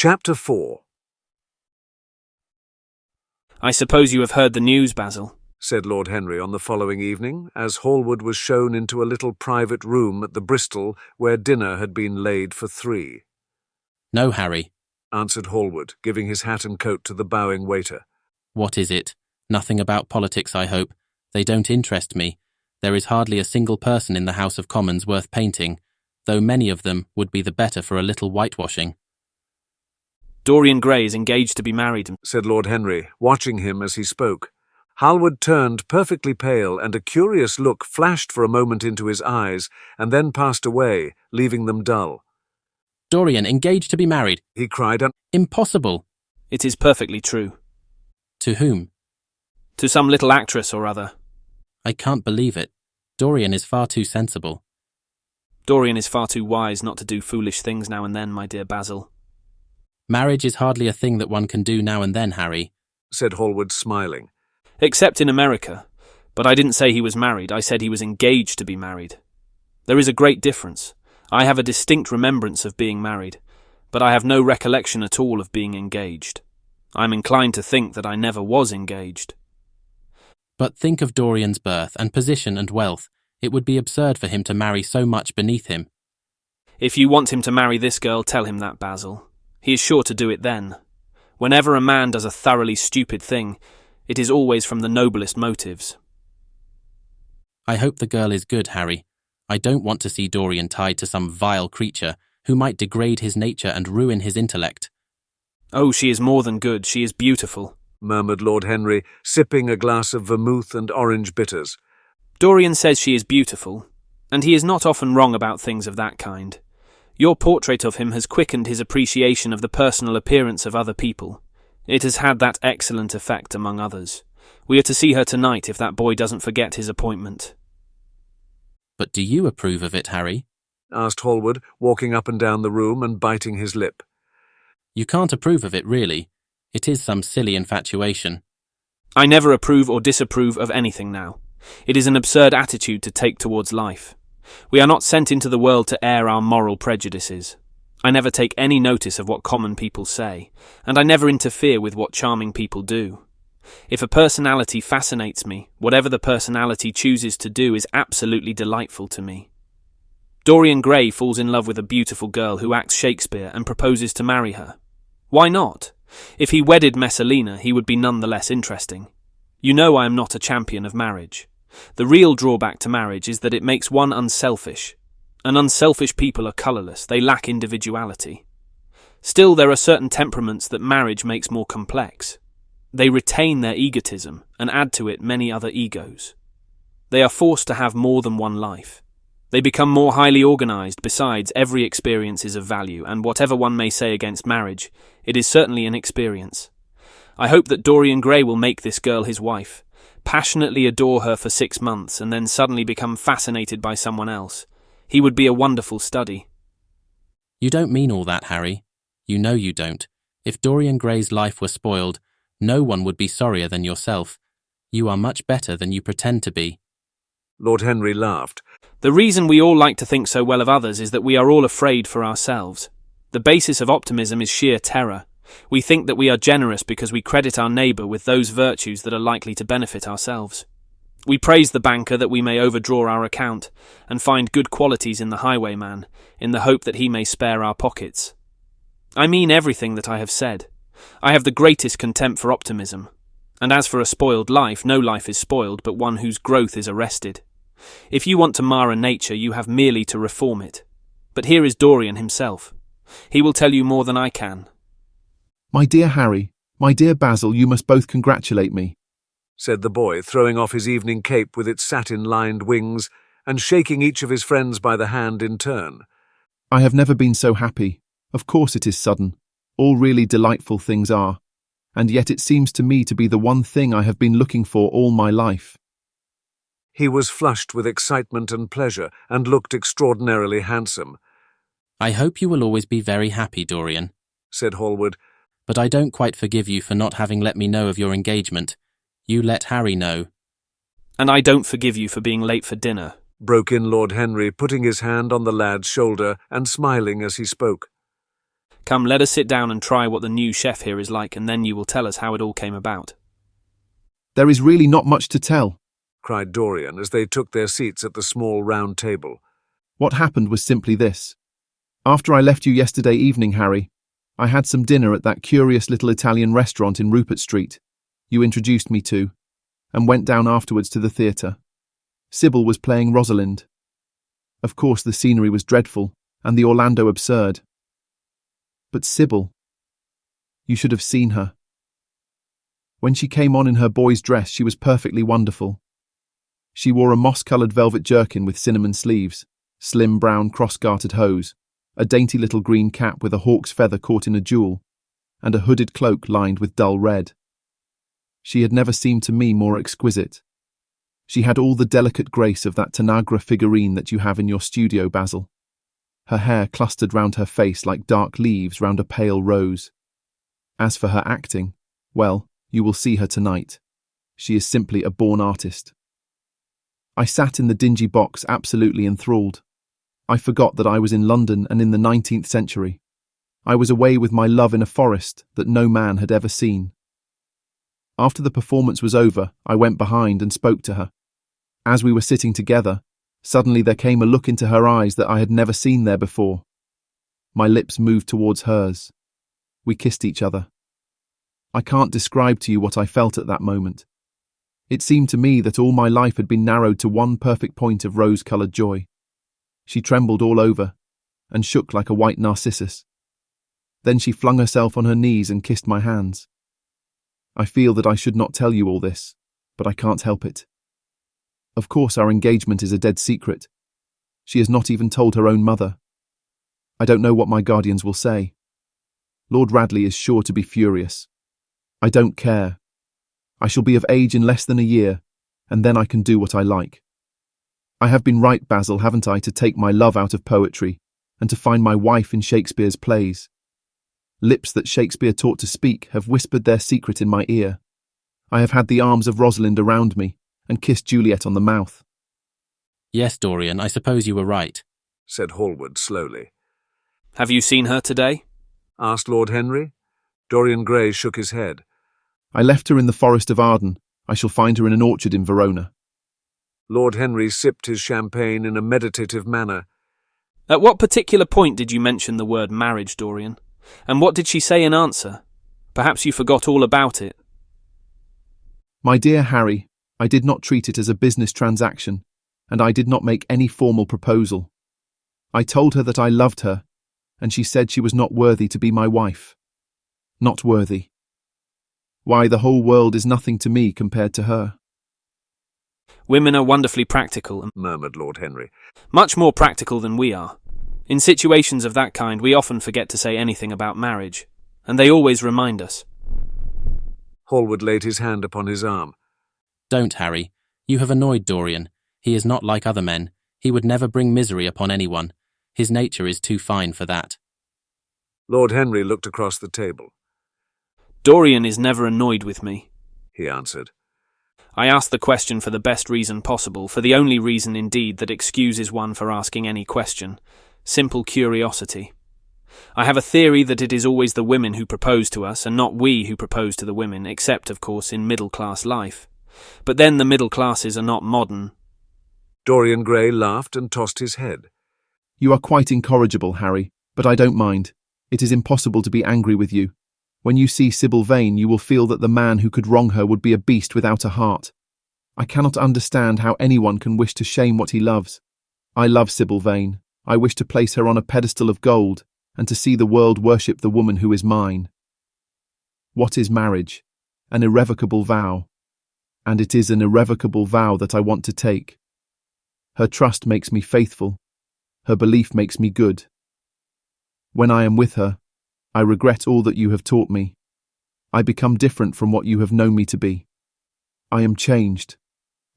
Chapter 4. "I suppose you have heard the news, Basil," said Lord Henry on the following evening, as Hallward was shown into a little private room at the Bristol where dinner had been laid for 3. "No, Harry," answered Hallward, giving his hat and coat to the bowing waiter. "What is it? Nothing about politics, I hope. They don't interest me. There is hardly a single person in the House of Commons worth painting, though many of them would be the better for a little whitewashing." "Dorian Gray is engaged to be married," said Lord Henry, watching him as he spoke. Hallward turned perfectly pale, and a curious look flashed for a moment into his eyes, and then passed away, leaving them dull. "Dorian engaged to be married?" he cried. "Impossible." "It is perfectly true." "To whom?" "To some little actress or other." "I can't believe it. Dorian is far too sensible." "Dorian is far too wise not to do foolish things now and then, my dear Basil." "Marriage is hardly a thing that one can do now and then, Harry," said Hallward, smiling. "Except in America. But I didn't say he was married, I said he was engaged to be married. There is a great difference. I have a distinct remembrance of being married, but I have no recollection at all of being engaged. I am inclined to think that I never was engaged." "But think of Dorian's birth and position and wealth. It would be absurd for him to marry so much beneath him." "If you want him to marry this girl, tell him that, Basil. He is sure to do it then. Whenever a man does a thoroughly stupid thing, it is always from the noblest motives." "I hope the girl is good, Harry. I don't want to see Dorian tied to some vile creature who might degrade his nature and ruin his intellect." "Oh, she is more than good, she is beautiful," murmured Lord Henry, sipping a glass of vermouth and orange bitters. "Dorian says she is beautiful, and he is not often wrong about things of that kind. Your portrait of him has quickened his appreciation of the personal appearance of other people. It has had that excellent effect among others. We are to see her tonight if that boy doesn't forget his appointment." "But do you approve of it, Harry?" asked Hallward, walking up and down the room and biting his lip. "You can't approve of it, really. It is some silly infatuation." "I never approve or disapprove of anything now. It is an absurd attitude to take towards life. We are not sent into the world to air our moral prejudices. I never take any notice of what common people say, and I never interfere with what charming people do. If a personality fascinates me, whatever the personality chooses to do is absolutely delightful to me. Dorian Gray falls in love with a beautiful girl who acts Shakespeare and proposes to marry her. Why not? If he wedded Messalina, he would be none the less interesting. You know I am not a champion of marriage. The real drawback to marriage is that it makes one unselfish. And unselfish people are colourless, they lack individuality. Still, there are certain temperaments that marriage makes more complex. They retain their egotism and add to it many other egos. They are forced to have more than one life. They become more highly organised. Besides, every experience is of value, and whatever one may say against marriage, it is certainly an experience. I hope that Dorian Gray will make this girl his wife, passionately adore her for 6 months, and then suddenly become fascinated by someone else. He would be a wonderful study." "You don't mean all that, Harry. You know you don't. If Dorian Gray's life were spoiled, no one would be sorrier than yourself. You are much better than you pretend to be." Lord Henry laughed. "The reason we all like to think so well of others is that we are all afraid for ourselves. The basis of optimism is sheer terror. We think that we are generous because we credit our neighbour with those virtues that are likely to benefit ourselves. We praise the banker that we may overdraw our account, and find good qualities in the highwayman, in the hope that he may spare our pockets. I mean everything that I have said. I have the greatest contempt for optimism. And as for a spoiled life, no life is spoiled but one whose growth is arrested. If you want to mar a nature, you have merely to reform it. But here is Dorian himself. He will tell you more than I can." "My dear Harry, my dear Basil, you must both congratulate me," said the boy, throwing off his evening cape with its satin-lined wings and shaking each of his friends by the hand in turn. "I have never been so happy. Of course it is sudden. All really delightful things are. And yet it seems to me to be the one thing I have been looking for all my life." He was flushed with excitement and pleasure, and looked extraordinarily handsome. "I hope you will always be very happy, Dorian," said Hallward. "But I don't quite forgive you for not having let me know of your engagement. You let Harry know." "And I don't forgive you for being late for dinner," broke in Lord Henry, putting his hand on the lad's shoulder and smiling as he spoke. Come, let us sit down and try what the new chef here is like, and then you will tell us how it all came about. There is really not much to tell, cried Dorian as they took their seats at the small round table. What happened was simply this. After I left you yesterday evening, Harry, I had some dinner at that curious little Italian restaurant in Rupert Street you introduced me to, and went down afterwards to the theatre. Sybil was playing Rosalind. Of course the scenery was dreadful, and the Orlando absurd. But Sybil, you should have seen her. When she came on in her boy's dress, she was perfectly wonderful. She wore a moss-coloured velvet jerkin with cinnamon sleeves, slim brown cross-gartered hose, a dainty little green cap with a hawk's feather caught in a jewel, and a hooded cloak lined with dull red. She had never seemed to me more exquisite. She had all the delicate grace of that Tanagra figurine that you have in your studio, Basil. Her hair clustered round her face like dark leaves round a pale rose. As for her acting, well, you will see her tonight. She is simply a born artist. I sat in the dingy box absolutely enthralled. I forgot that I was in London and in the 19th century. I was away with my love in a forest that no man had ever seen. After the performance was over, I went behind and spoke to her. As we were sitting together, suddenly there came a look into her eyes that I had never seen there before. My lips moved towards hers. We kissed each other. I can't describe to you what I felt at that moment. It seemed to me that all my life had been narrowed to one perfect point of rose-coloured joy. She trembled all over and shook like a white narcissus. Then she flung herself on her knees and kissed my hands. I feel that I should not tell you all this, but I can't help it. Of course, our engagement is a dead secret. She has not even told her own mother. I don't know what my guardians will say. Lord Radley is sure to be furious. I don't care. I shall be of age in less than a year, and then I can do what I like. I have been right, Basil, haven't I, to take my love out of poetry, and to find my wife in Shakespeare's plays. Lips that Shakespeare taught to speak have whispered their secret in my ear. I have had the arms of Rosalind around me, and kissed Juliet on the mouth. Yes, Dorian, I suppose you were right, said Hallward slowly. Have you seen her today? Asked Lord Henry. Dorian Gray shook his head. I left her in the Forest of Arden. I shall find her in an orchard in Verona. Lord Henry sipped his champagne in a meditative manner. At what particular point did you mention the word marriage, Dorian? And what did she say in answer? Perhaps you forgot all about it. My dear Harry, I did not treat it as a business transaction, and I did not make any formal proposal. I told her that I loved her, and she said she was not worthy to be my wife. Not worthy. Why, the whole world is nothing to me compared to her. Women are wonderfully practical, murmured Lord Henry. Much more practical than we are. In situations of that kind, we often forget to say anything about marriage, and they always remind us. Hallward laid his hand upon his arm. Don't, Harry. You have annoyed Dorian. He is not like other men. He would never bring misery upon anyone. His nature is too fine for that. Lord Henry looked across the table. Dorian is never annoyed with me, he answered. I asked the question for the best reason possible, for the only reason indeed that excuses one for asking any question. Simple curiosity. I have a theory that it is always the women who propose to us, and not we who propose to the women, except, of course, in middle-class life. But then the middle classes are not modern. Dorian Gray laughed and tossed his head. You are quite incorrigible, Harry, but I don't mind. It is impossible to be angry with you. When you see Sybil Vane, you will feel that the man who could wrong her would be a beast without a heart. I cannot understand how anyone can wish to shame what he loves. I love Sybil Vane. I wish to place her on a pedestal of gold, and to see the world worship the woman who is mine. What is marriage? An irrevocable vow. And it is an irrevocable vow that I want to take. Her trust makes me faithful. Her belief makes me good. When I am with her, I regret all that you have taught me. I become different from what you have known me to be. I am changed,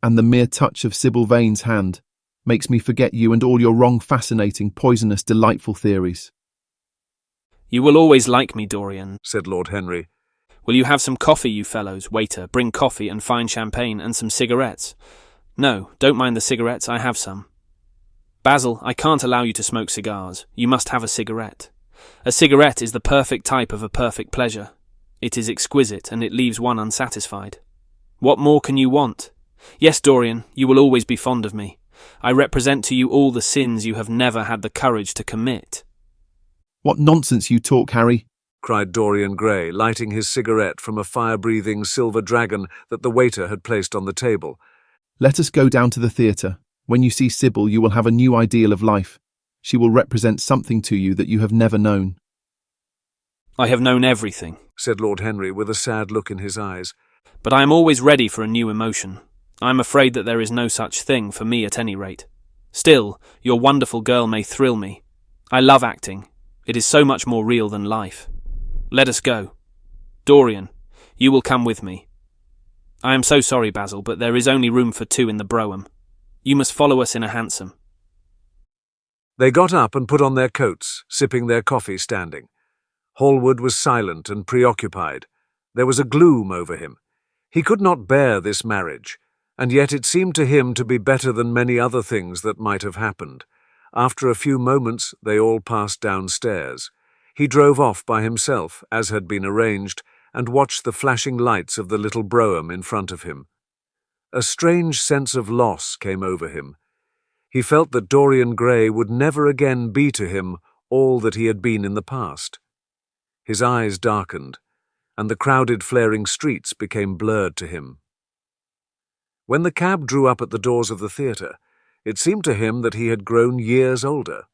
and the mere touch of Sybil Vane's hand makes me forget you and all your wrong, fascinating, poisonous, delightful theories. You will always like me, Dorian, said Lord Henry. Will you have some coffee, you fellows? Waiter, bring coffee and fine champagne and some cigarettes. No, don't mind the cigarettes, I have some. Basil, I can't allow you to smoke cigars. You must have a cigarette. A cigarette is the perfect type of a perfect pleasure. It is exquisite, and it leaves one unsatisfied. What more can you want? Yes, Dorian, you will always be fond of me. I represent to you all the sins you have never had the courage to commit. What nonsense you talk, Harry, cried Dorian Gray, lighting his cigarette from a fire-breathing silver dragon that the waiter had placed on the table. Let us go down to the theatre. When you see Sybil, you will have a new ideal of life. She will represent something to you that you have never known. I have known everything, said Lord Henry with a sad look in his eyes. but I am always ready for a new emotion. I am afraid that there is no such thing for me at any rate. Still, your wonderful girl may thrill me. I love acting. It is so much more real than life. Let us go. Dorian, you will come with me. I am so sorry, Basil, but there is only room for 2 in the brougham. You must follow us in a hansom. They got up and put on their coats, sipping their coffee standing. Hallward was silent and preoccupied. There was a gloom over him. He could not bear this marriage, and yet it seemed to him to be better than many other things that might have happened. After a few moments, they all passed downstairs. He drove off by himself, as had been arranged, and watched the flashing lights of the little brougham in front of him. A strange sense of loss came over him. He felt that Dorian Gray would never again be to him all that he had been in the past. His eyes darkened, and the crowded, flaring streets became blurred to him. When the cab drew up at the doors of the theatre, it seemed to him that he had grown years older.